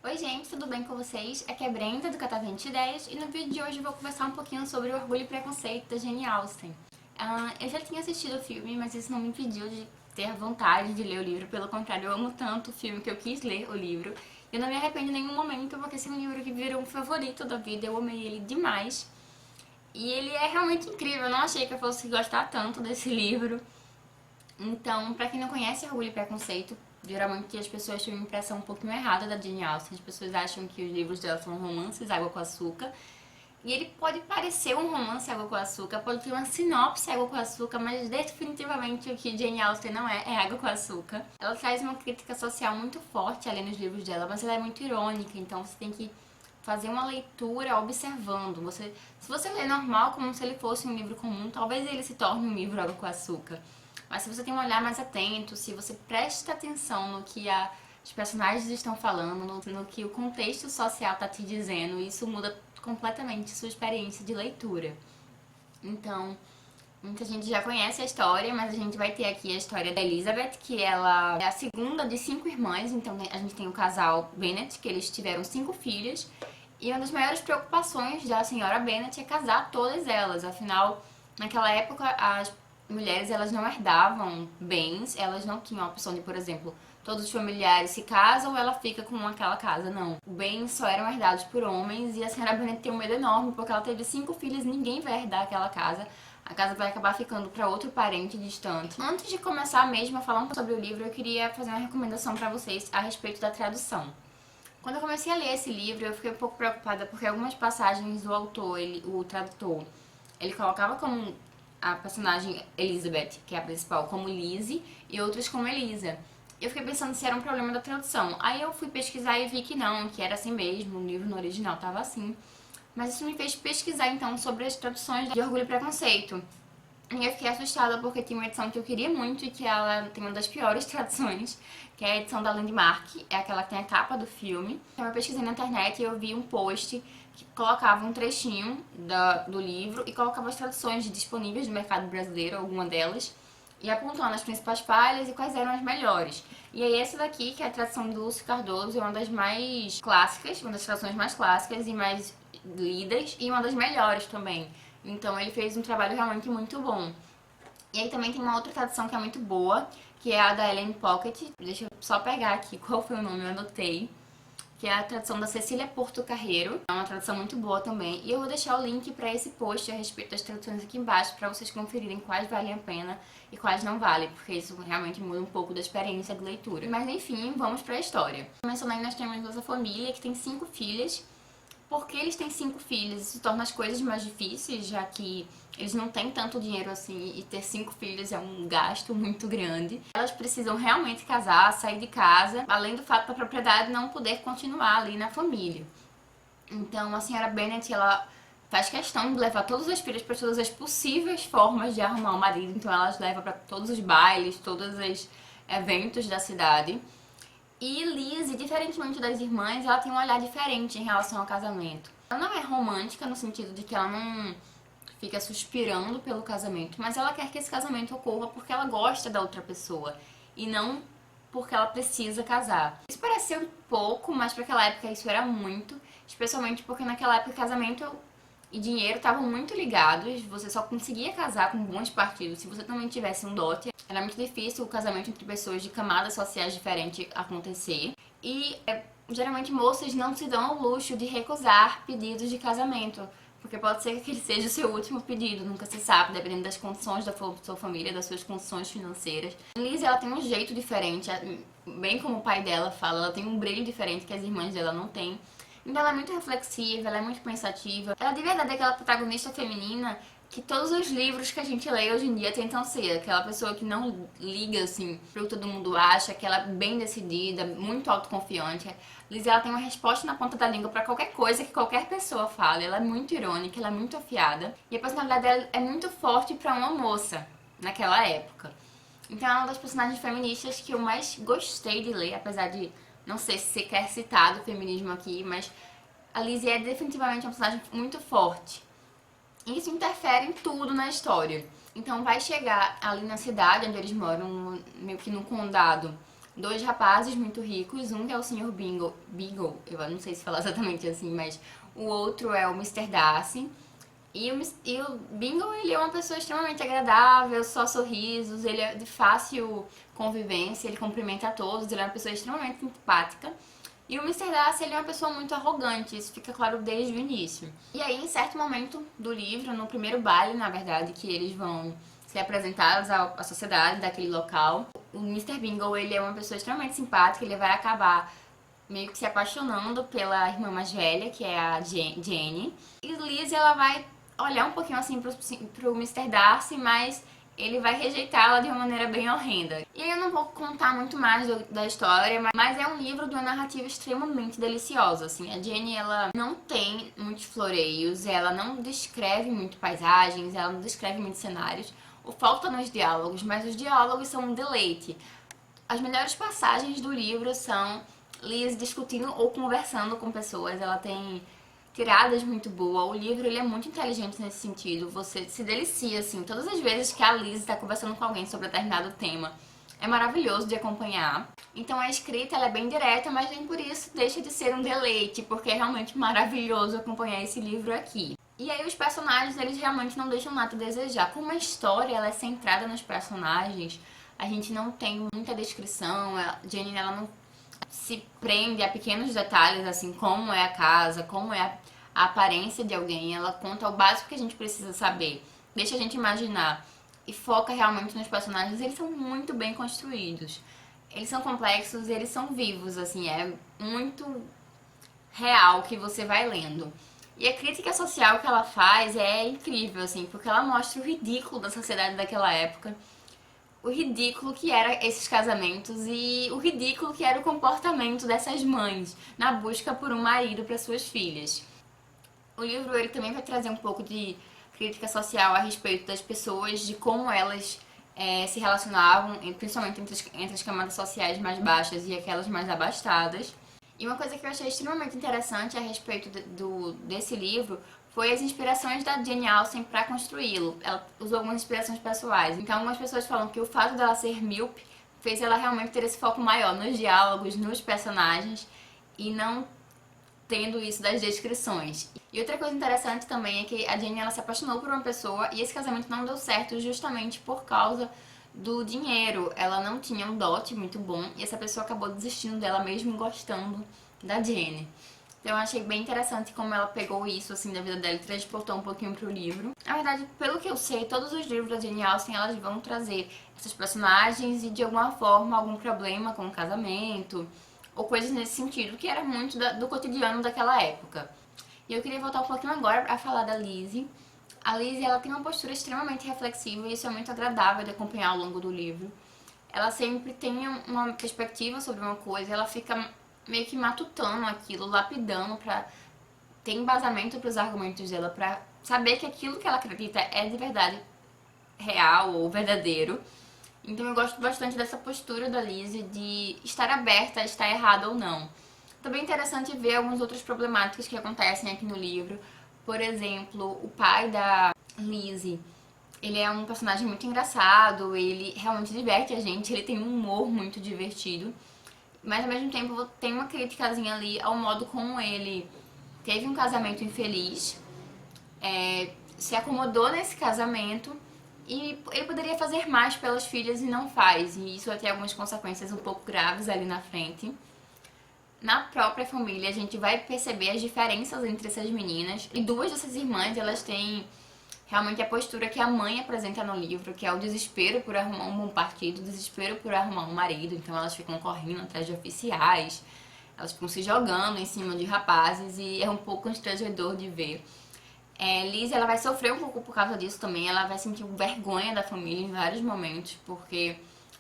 Oi gente, tudo bem com vocês? Aqui é a Brenda do Catavento Ideias e no vídeo de hoje eu vou conversar um pouquinho sobre o Orgulho e Preconceito da Jane Austen. Eu já tinha assistido o filme, mas isso não me impediu de ter vontade de ler o livro, pelo contrário, eu amo tanto o filme que eu quis ler o livro. Eu não me arrependo em nenhum momento, porque esse é um livro que virou um favorito da vida, eu amei ele demais. E ele é realmente incrível, eu não achei que eu fosse gostar tanto desse livro. Então, pra quem não conhece Orgulho e Preconceito, geralmente as pessoas têm uma impressão um pouquinho errada da Jane Austen. As pessoas acham que os livros dela são romances água com açúcar. E ele pode parecer um romance água com açúcar, pode ter uma sinopse água com açúcar, mas definitivamente o que Jane Austen não é água com açúcar. Ela traz uma crítica social muito forte ali nos livros dela, mas ela é muito irônica, então você tem que fazer uma leitura observando. Se você lê normal, como se ele fosse um livro comum, talvez ele se torne um livro água com açúcar. Mas se você tem um olhar mais atento, se você presta atenção no que os personagens estão falando, no que o contexto social está te dizendo, isso muda completamente sua experiência de leitura. Então, muita gente já conhece a história, mas a gente vai ter aqui a história da Elizabeth, que ela é a segunda de 5 irmãs. Então a gente tem o casal Bennet, que eles tiveram 5 filhas. E uma das maiores preocupações da senhora Bennet é casar todas elas. Afinal, naquela época, as mulheres elas não herdavam bens, elas não tinham a opção de, por exemplo, todos os familiares se casam ou ela fica com aquela casa, não. Bens só eram herdados por homens e a senhora Bennet tem um medo enorme porque ela teve 5 filhos e ninguém vai herdar aquela casa. A casa vai acabar ficando para outro parente distante. Antes de começar mesmo a falar um pouco sobre o livro, eu queria fazer uma recomendação para vocês a respeito da tradução. Quando eu comecei a ler esse livro, eu fiquei um pouco preocupada porque algumas passagens do autor, o tradutor, ele colocava como a personagem Elizabeth, que é a principal, como Lizzie, e outras como Elisa. Eu fiquei pensando se era um problema da tradução. Aí eu fui pesquisar e vi que não, que era assim mesmo, o livro no original estava assim. Mas isso me fez pesquisar então sobre as traduções de Orgulho e Preconceito. E eu fiquei assustada porque tinha uma edição que eu queria muito e que ela tem uma das piores traduções, que é a edição da Landmark, é aquela que tem a capa do filme. Então eu pesquisei na internet e eu vi um post que colocava um trechinho do livro e colocava as traduções disponíveis no mercado brasileiro, alguma delas, e apontando as principais falhas e quais eram as melhores. E aí essa daqui, que é a tradução do Lúcio Cardoso, é uma das mais clássicas, uma das traduções mais clássicas e mais lidas, e uma das melhores também. Então ele fez um trabalho realmente muito bom. E aí também tem uma outra tradução que é muito boa, que é a da Ellen Pocket. Deixa eu só pegar aqui qual foi o nome, eu anotei. Que é a tradução da Cecília Porto Carreiro. É uma tradução muito boa também. E eu vou deixar o link para esse post a respeito das traduções aqui embaixo, para vocês conferirem quais valem a pena e quais não valem, porque isso realmente muda um pouco da experiência de leitura. Mas enfim, vamos para a história. Começando aí, nós temos nossa família, que tem 5 filhas. Porque eles têm 5 filhos, isso torna as coisas mais difíceis, já que eles não têm tanto dinheiro assim e ter 5 filhos é um gasto muito grande. Elas precisam realmente casar, sair de casa, além do fato da propriedade não poder continuar ali na família. Então a senhora Bennet, ela faz questão de levar todas as filhas para todas as possíveis formas de arrumar um marido. Então elas levam para todos os bailes, todos os eventos da cidade. E Lizzie, diferentemente das irmãs, ela tem um olhar diferente em relação ao casamento. Ela não é romântica no sentido de que ela não fica suspirando pelo casamento, mas ela quer que esse casamento ocorra porque ela gosta da outra pessoa e não porque ela precisa casar. Isso parece ser um pouco, mas para aquela época isso era muito, especialmente porque naquela época casamento e dinheiro estavam muito ligados, você só conseguia casar com bons partidos se você também tivesse um dote. Era muito difícil o casamento entre pessoas de camadas sociais diferentes acontecer. E geralmente moças não se dão ao luxo de recusar pedidos de casamento, porque pode ser que aquele seja o seu último pedido, nunca se sabe, dependendo das condições da sua família, das suas condições financeiras. Liz, ela tem um jeito diferente, bem como o pai dela fala, ela tem um brilho diferente que as irmãs dela não têm. Então ela é muito reflexiva, ela é muito pensativa. Ela de verdade é aquela protagonista feminina que todos os livros que a gente lê hoje em dia tentam ser. Aquela pessoa que não liga, assim, pro que todo mundo acha, que ela é bem decidida, muito autoconfiante. Liz, ela tem uma resposta na ponta da língua pra qualquer coisa que qualquer pessoa fale. Ela é muito irônica, ela é muito afiada. E a personalidade dela é muito forte pra uma moça, naquela época. Então ela é uma das personagens feministas que eu mais gostei de ler, apesar de não sei se você quer citar do feminismo aqui, mas a Lizzie é definitivamente uma personagem muito forte. E isso interfere em tudo na história. Então vai chegar ali na cidade onde eles moram, meio que no condado, dois rapazes muito ricos, um que é o Sr. Beagle, eu não sei se falar exatamente assim, mas o outro é o Mister Darcy. E o Bingle, ele é uma pessoa extremamente agradável, só sorrisos, ele é de fácil convivência, ele cumprimenta a todos, ele é uma pessoa extremamente simpática. E o Mister Darcy, ele é uma pessoa muito arrogante, isso fica claro desde o início. E aí, em certo momento do livro, no primeiro baile, na verdade, que eles vão ser apresentados à sociedade daquele local, o Mister Bingle, ele é uma pessoa extremamente simpática, ele vai acabar meio que se apaixonando pela irmã mais velha, que é a Jenny. E Liz, ela vai olhar um pouquinho assim pro Mister Darcy, mas ele vai rejeitá-la de uma maneira bem horrenda. E aí eu não vou contar muito mais da história, mas é um livro de uma narrativa extremamente deliciosa, assim. A Jenny, ela não tem muitos floreios, ela não descreve muito paisagens, ela não descreve muitos cenários. O foco tá nos diálogos, mas os diálogos são um deleite. As melhores passagens do livro são Liz discutindo ou conversando com pessoas, ela tem tiradas muito boas. O livro, ele é muito inteligente nesse sentido, você se delicia, assim, todas as vezes que a Liz está conversando com alguém sobre determinado tema. É maravilhoso de acompanhar. Então a escrita, ela é bem direta, mas nem por isso deixa de ser um deleite, porque é realmente maravilhoso acompanhar esse livro aqui. E aí os personagens, eles realmente não deixam nada a desejar. Como a história, ela é centrada nos personagens, a gente não tem muita descrição, a Jenny, ela não se prende a pequenos detalhes, assim, como é a casa, como é a aparência de alguém. Ela conta o básico que a gente precisa saber, deixa a gente imaginar e foca realmente nos personagens. Eles são muito bem construídos, eles são complexos, eles são vivos, assim, é muito real que você vai lendo. E a crítica social que ela faz é incrível, assim, porque ela mostra o ridículo da sociedade daquela época, o ridículo que eram esses casamentos e o ridículo que era o comportamento dessas mães na busca por um marido para suas filhas. O livro, ele também vai trazer um pouco de crítica social a respeito das pessoas, de como elas se relacionavam, principalmente entre as camadas sociais mais baixas e aquelas mais abastadas. E uma coisa que eu achei extremamente interessante a respeito desse livro foi as inspirações da Jane Austen para construí-lo. Ela usou algumas inspirações pessoais. Então, algumas pessoas falam que o fato dela ser míope fez ela realmente ter esse foco maior nos diálogos, nos personagens, e não tendo isso das descrições. E outra coisa interessante também é que a Jane, ela se apaixonou por uma pessoa e esse casamento não deu certo justamente por causa do dinheiro. Ela não tinha um dote muito bom e essa pessoa acabou desistindo dela mesmo gostando da Jane. Então eu achei bem interessante como ela pegou isso assim da vida dela e transportou um pouquinho pro livro. Na verdade, pelo que eu sei, todos os livros da Jane Austen, elas vão trazer essas personagens e de alguma forma algum problema com o casamento ou coisas nesse sentido, que era muito do cotidiano daquela época. E eu queria voltar um pouquinho agora a falar da Lizzie. A Lizzie, ela tem uma postura extremamente reflexiva e isso é muito agradável de acompanhar ao longo do livro. Ela sempre tem uma perspectiva sobre uma coisa, ela fica meio que matutando aquilo, lapidando pra ter embasamento pros argumentos dela, pra saber que aquilo que ela acredita é de verdade real ou verdadeiro. Então eu gosto bastante dessa postura da Lizzie de estar aberta a estar errada ou não. Também é interessante ver algumas outras problemáticas que acontecem aqui no livro. Por exemplo, o pai da Lizzie, ele é um personagem muito engraçado, ele realmente diverte a gente, ele tem um humor muito divertido. Mas ao mesmo tempo tem uma criticazinha ali ao modo como ele teve um casamento infeliz, se acomodou nesse casamento e ele poderia fazer mais pelas filhas e não faz. E isso vai ter algumas consequências um pouco graves ali na frente. Na própria família a gente vai perceber as diferenças entre essas meninas. E duas dessas irmãs, elas têm realmente a postura que a mãe apresenta no livro, que é o desespero por arrumar um bom partido, o desespero por arrumar um marido. Então elas ficam correndo atrás de oficiais, elas ficam se jogando em cima de rapazes e é um pouco constrangedor de ver. Liz, ela vai sofrer um pouco por causa disso também, ela vai sentir vergonha da família em vários momentos, porque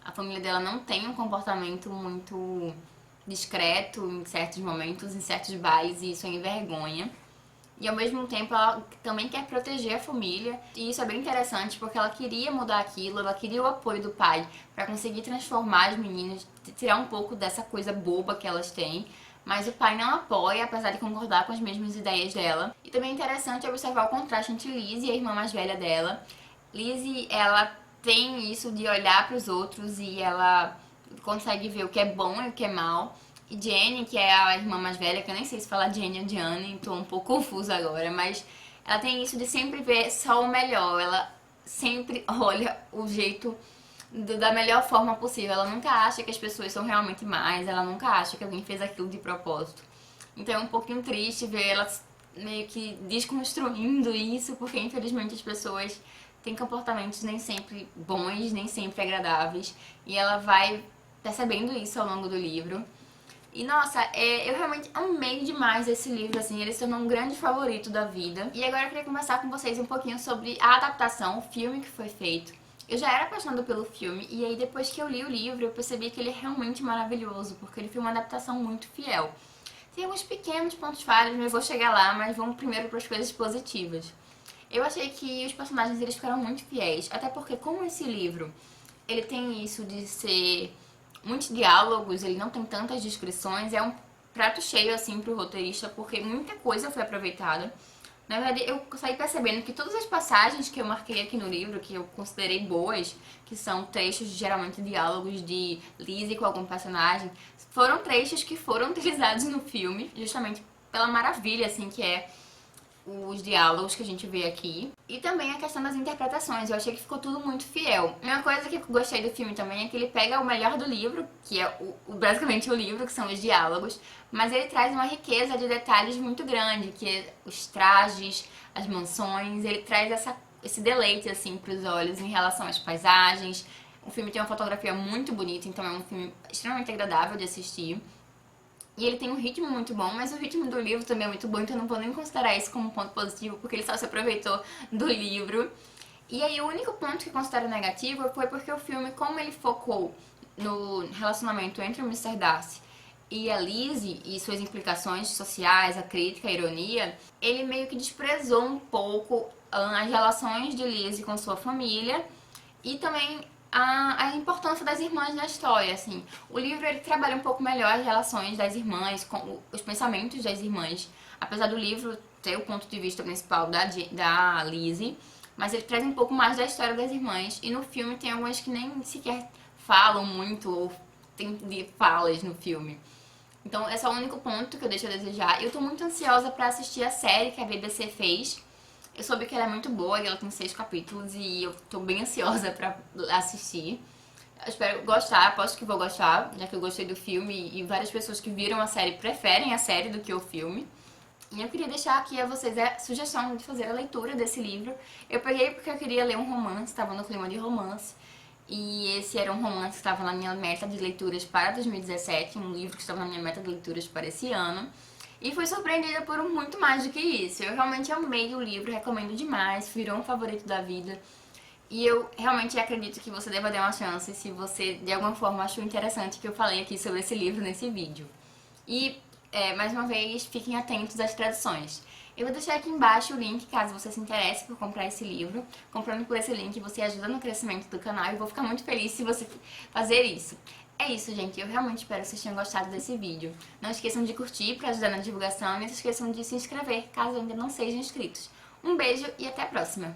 a família dela não tem um comportamento muito discreto em certos momentos, em certos bailes, e isso a envergonha. E ao mesmo tempo ela também quer proteger a família, e isso é bem interessante porque ela queria mudar aquilo, ela queria o apoio do pai para conseguir transformar as meninas, tirar um pouco dessa coisa boba que elas têm. Mas o pai não apoia, apesar de concordar com as mesmas ideias dela. E também é interessante observar o contraste entre Liz e a irmã mais velha dela. Liz, ela tem isso de olhar para os outros e ela consegue ver o que é bom e o que é mal. E Jenny, que é a irmã mais velha, que eu nem sei se fala Jenny ou Diane, tô um pouco confusa agora, mas ela tem isso de sempre ver só o melhor. Ela sempre olha o jeito da melhor forma possível. Ela nunca acha que as pessoas são realmente más, ela nunca acha que alguém fez aquilo de propósito. Então é um pouquinho triste ver ela meio que desconstruindo isso, porque infelizmente as pessoas têm comportamentos nem sempre bons, nem sempre agradáveis, e ela vai percebendo isso ao longo do livro. E nossa, eu realmente amei demais esse livro, assim, ele se tornou um grande favorito da vida. E agora eu queria conversar com vocês um pouquinho sobre a adaptação, o filme que foi feito. Eu já era apaixonada pelo filme, e aí depois que eu li o livro, eu percebi que ele é realmente maravilhoso, porque ele foi uma adaptação muito fiel. Tem alguns pequenos pontos falhos, mas eu vou chegar lá, mas vamos primeiro para as coisas positivas. Eu achei que os personagens eles ficaram muito fiéis, até porque como esse livro, ele tem isso de ser muitos diálogos, ele não tem tantas descrições, é um prato cheio assim pro roteirista, porque muita coisa foi aproveitada. Na verdade, eu saí percebendo que todas as passagens que eu marquei aqui no livro, que eu considerei boas, que são trechos, geralmente diálogos de Lizzie com algum personagem, foram trechos que foram utilizados no filme, justamente pela maravilha, assim, que é os diálogos que a gente vê aqui. E também a questão das interpretações, eu achei que ficou tudo muito fiel. Uma coisa que eu gostei do filme também é que ele pega o melhor do livro, que é basicamente o livro, que são os diálogos, mas ele traz uma riqueza de detalhes muito grande, que é os trajes, as mansões, ele traz esse deleite assim para os olhos em relação às paisagens. O filme tem uma fotografia muito bonita, então é um filme extremamente agradável de assistir. E ele tem um ritmo muito bom, mas o ritmo do livro também é muito bom, então eu não vou nem considerar isso como um ponto positivo, porque ele só se aproveitou do livro. E aí o único ponto que eu considero negativo foi porque o filme, como ele focou no relacionamento entre o Mr. Darcy e a Lizzie e suas implicações sociais, a crítica, a ironia, ele meio que desprezou um pouco as relações de Lizzie com sua família e também a importância das irmãs na história, assim. O livro, ele trabalha um pouco melhor as relações das irmãs, com os pensamentos das irmãs. Apesar do livro ter o ponto de vista principal da Lizzie, mas ele traz um pouco mais da história das irmãs. E no filme tem algumas que nem sequer falam muito, ou tem falas no filme. Então esse é o único ponto que eu deixo a desejar. Eu tô muito ansiosa pra assistir a série que a BBC fez. Eu soube que ela é muito boa e ela tem 6 capítulos e eu tô bem ansiosa pra assistir. Eu espero gostar, aposto que vou gostar, já que eu gostei do filme e várias pessoas que viram a série preferem a série do que o filme. E eu queria deixar aqui a vocês a sugestão de fazer a leitura desse livro. Eu peguei porque eu queria ler um romance, estava no clima de romance. E esse era um romance que estava na minha meta de leituras para 2017, um livro que estava na minha meta de leituras para esse ano. E fui surpreendida por muito mais do que isso. Eu realmente amei o livro, recomendo demais, virou um favorito da vida. E eu realmente acredito que você deva dar uma chance se você de alguma forma achou interessante que eu falei aqui sobre esse livro nesse vídeo. E, mais uma vez, fiquem atentos às traduções. Eu vou deixar aqui embaixo o link caso você se interesse por comprar esse livro. Comprando por esse link você ajuda no crescimento do canal e eu vou ficar muito feliz se você fazer isso. É isso, gente. Eu realmente espero que vocês tenham gostado desse vídeo. Não esqueçam de curtir para ajudar na divulgação e não se esqueçam de se inscrever caso ainda não sejam inscritos. Um beijo e até a próxima!